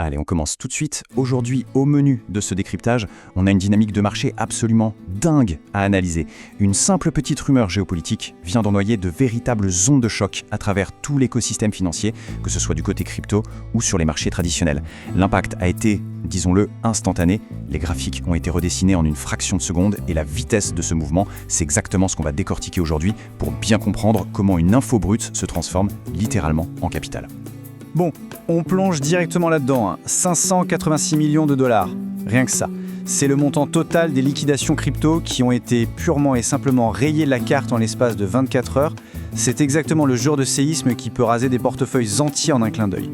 Allez, on commence tout de suite. Aujourd'hui, au menu de ce décryptage, on a une dynamique de marché absolument dingue à analyser. Une simple petite rumeur géopolitique vient d'ennoyer de véritables ondes de choc à travers tout l'écosystème financier, que ce soit du côté crypto ou sur les marchés traditionnels. L'impact a été, disons-le, instantané. Les graphiques ont été redessinés en une fraction de seconde et la vitesse de ce mouvement, c'est exactement ce qu'on va décortiquer aujourd'hui pour bien comprendre comment une info brute se transforme littéralement en capital. Bon, on plonge directement là-dedans, 586 millions de dollars, rien que ça. C'est le montant total des liquidations crypto qui ont été purement et simplement rayées de la carte en l'espace de 24 heures. C'est exactement le genre de séisme qui peut raser des portefeuilles entiers en un clin d'œil.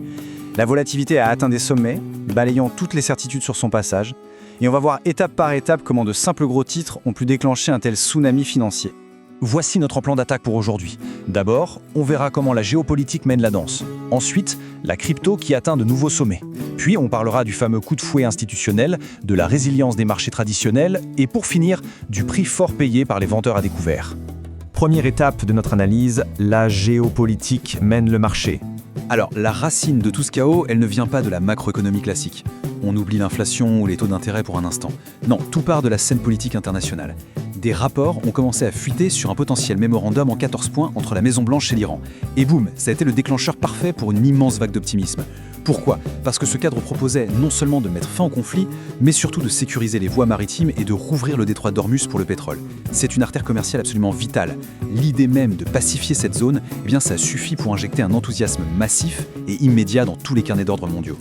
La volatilité a atteint des sommets, balayant toutes les certitudes sur son passage. Et on va voir étape par étape comment de simples gros titres ont pu déclencher un tel tsunami financier. Voici notre plan d'attaque pour aujourd'hui. D'abord, on verra comment la géopolitique mène la danse. Ensuite, la crypto qui atteint de nouveaux sommets. Puis, on parlera du fameux coup de fouet institutionnel, de la résilience des marchés traditionnels et pour finir, du prix fort payé par les vendeurs à découvert. Première étape de notre analyse, la géopolitique mène le marché. Alors, la racine de tout ce chaos, elle ne vient pas de la macroéconomie classique. On oublie l'inflation ou les taux d'intérêt pour un instant. Non, tout part de la scène politique internationale. Des rapports ont commencé à fuiter sur un potentiel mémorandum en 14 points entre la Maison-Blanche et l'Iran. Et boum, ça a été le déclencheur parfait pour une immense vague d'optimisme. Pourquoi ? Parce que ce cadre proposait non seulement de mettre fin au conflit, mais surtout de sécuriser les voies maritimes et de rouvrir le détroit d'Ormuz pour le pétrole. C'est une artère commerciale absolument vitale. L'idée même de pacifier cette zone, ça suffit pour injecter un enthousiasme massif et immédiat dans tous les carnets d'ordre mondiaux.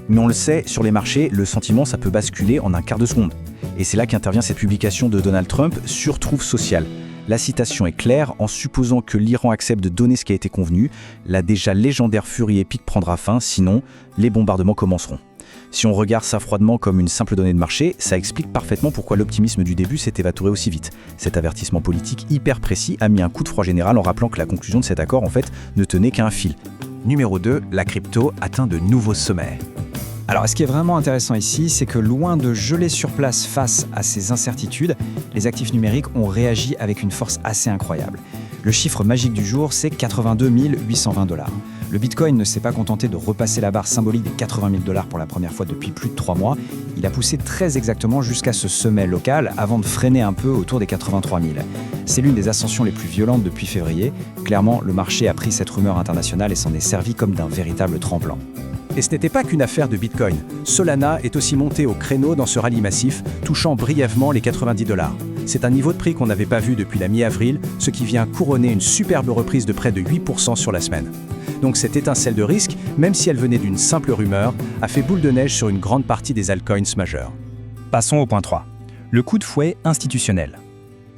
Mais on le sait, sur les marchés, le sentiment, ça peut basculer en un quart de seconde. Et c'est là qu'intervient cette publication de Donald Trump sur Truth Social. La citation est claire, en supposant que l'Iran accepte de donner ce qui a été convenu, la déjà légendaire furie épique prendra fin, sinon, les bombardements commenceront. Si on regarde ça froidement comme une simple donnée de marché, ça explique parfaitement pourquoi l'optimisme du début s'est évaporé aussi vite. Cet avertissement politique hyper précis a mis un coup de froid général en rappelant que la conclusion de cet accord, en fait, ne tenait qu'à un fil. Numéro 2, la crypto atteint de nouveaux sommets. Alors, ce qui est vraiment intéressant ici, c'est que loin de geler sur place face à ces incertitudes, les actifs numériques ont réagi avec une force assez incroyable. Le chiffre magique du jour, c'est 82 820 $. Le Bitcoin ne s'est pas contenté de repasser la barre symbolique des 80 000 $ pour la première fois depuis plus de 3 mois. Il a poussé très exactement jusqu'à ce sommet local avant de freiner un peu autour des 83 000. C'est l'une des ascensions les plus violentes depuis février. Clairement, le marché a pris cette rumeur internationale et s'en est servi comme d'un véritable tremplin. Et ce n'était pas qu'une affaire de Bitcoin. Solana est aussi monté au créneau dans ce rallye massif, touchant brièvement les 90 $. C'est un niveau de prix qu'on n'avait pas vu depuis la mi-avril, ce qui vient couronner une superbe reprise de près de 8% sur la semaine. Donc cette étincelle de risque, même si elle venait d'une simple rumeur, a fait boule de neige sur une grande partie des altcoins majeurs. Passons au point 3. Le coup de fouet institutionnel.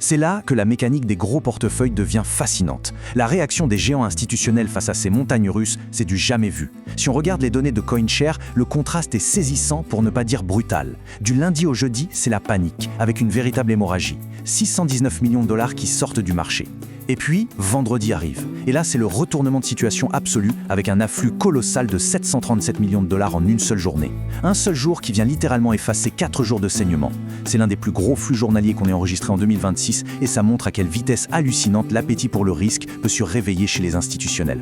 C'est là que la mécanique des gros portefeuilles devient fascinante. La réaction des géants institutionnels face à ces montagnes russes, c'est du jamais vu. Si on regarde les données de CoinShare, le contraste est saisissant pour ne pas dire brutal. Du lundi au jeudi, c'est la panique, avec une véritable hémorragie. 619 millions de dollars qui sortent du marché. Et puis, vendredi arrive. Et là, c'est le retournement de situation absolu avec un afflux colossal de 737 millions de dollars en une seule journée. Un seul jour qui vient littéralement effacer 4 jours de saignement. C'est l'un des plus gros flux journaliers qu'on ait enregistré en 2026 et ça montre à quelle vitesse hallucinante l'appétit pour le risque peut se réveiller chez les institutionnels.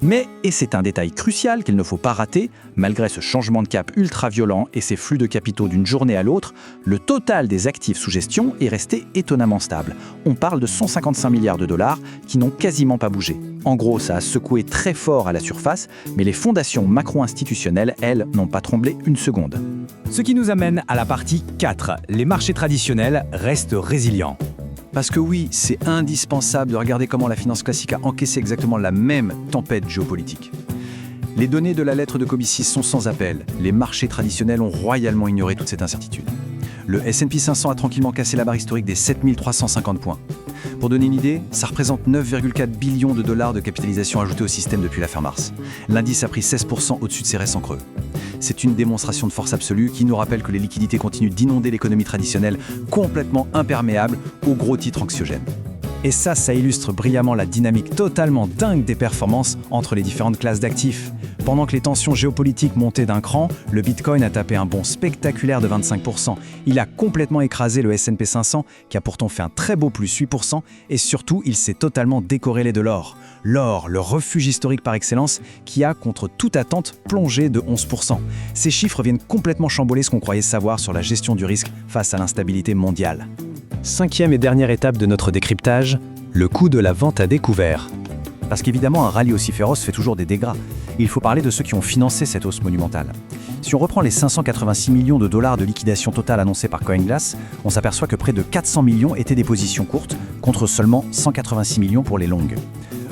Mais, et c'est un détail crucial qu'il ne faut pas rater, malgré ce changement de cap ultra violent et ces flux de capitaux d'une journée à l'autre, le total des actifs sous gestion est resté étonnamment stable. On parle de 155 milliards de dollars qui n'ont quasiment pas bougé. En gros, ça a secoué très fort à la surface, mais les fondations macro-institutionnelles, elles, n'ont pas tremblé une seconde. Ce qui nous amène à la partie 4. Les marchés traditionnels restent résilients. Parce que oui, c'est indispensable de regarder comment la finance classique a encaissé exactement la même tempête géopolitique. Les données de la lettre de Comicis sont sans appel. Les marchés traditionnels ont royalement ignoré toute cette incertitude. Le S&P 500 a tranquillement cassé la barre historique des 7350 points. Pour donner une idée, ça représente 9,4 billions de dollars de capitalisation ajoutée au système depuis la fin mars. L'indice a pris 16% au-dessus de ses récents creux. C'est une démonstration de force absolue qui nous rappelle que les liquidités continuent d'inonder l'économie traditionnelle, complètement imperméable aux gros titres anxiogènes. Et ça illustre brillamment la dynamique totalement dingue des performances entre les différentes classes d'actifs. Pendant que les tensions géopolitiques montaient d'un cran, le Bitcoin a tapé un bond spectaculaire de 25%. Il a complètement écrasé le S&P 500, qui a pourtant fait un très beau plus 8%, et surtout, il s'est totalement décorrélé de l'or. L'or, le refuge historique par excellence, qui a, contre toute attente, plongé de 11%. Ces chiffres viennent complètement chambouler ce qu'on croyait savoir sur la gestion du risque face à l'instabilité mondiale. 5e et dernière étape de notre décryptage, le coût de la vente à découvert. Parce qu'évidemment, un rallye aussi féroce fait toujours des dégâts. Il faut parler de ceux qui ont financé cette hausse monumentale. Si on reprend les 586 millions de dollars de liquidation totale annoncés par CoinGlass, on s'aperçoit que près de 400 millions étaient des positions courtes, contre seulement 186 millions pour les longues.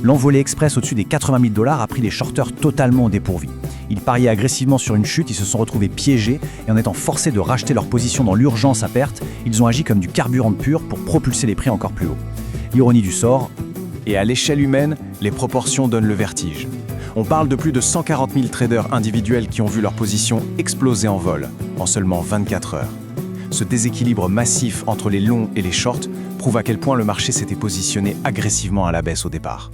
L'envolée express au-dessus des 80 000 dollars a pris les shorteurs totalement au dépourvu. Ils pariaient agressivement sur une chute, ils se sont retrouvés piégés et en étant forcés de racheter leur position dans l'urgence à perte, ils ont agi comme du carburant pur pour propulser les prix encore plus haut. L'ironie du sort, Et à l'échelle humaine, les proportions donnent le vertige. On parle de plus de 140 000 traders individuels qui ont vu leur position exploser en vol, en seulement 24 heures. Ce déséquilibre massif entre les longs et les shorts prouve à quel point le marché s'était positionné agressivement à la baisse au départ.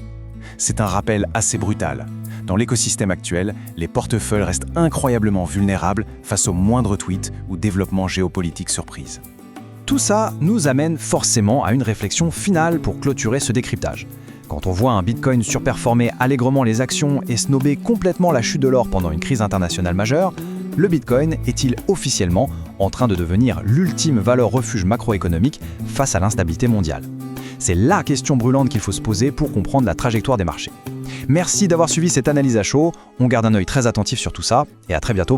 C'est un rappel assez brutal. Dans l'écosystème actuel, les portefeuilles restent incroyablement vulnérables face aux moindres tweets ou développements géopolitiques surprises. Tout ça nous amène forcément à une réflexion finale pour clôturer ce décryptage. Quand on voit un Bitcoin surperformer allègrement les actions et snobber complètement la chute de l'or pendant une crise internationale majeure, le Bitcoin est-il officiellement en train de devenir l'ultime valeur refuge macroéconomique face à l'instabilité mondiale? C'est la question brûlante qu'il faut se poser pour comprendre la trajectoire des marchés. Merci d'avoir suivi cette analyse à chaud, on garde un œil très attentif sur tout ça et à très bientôt.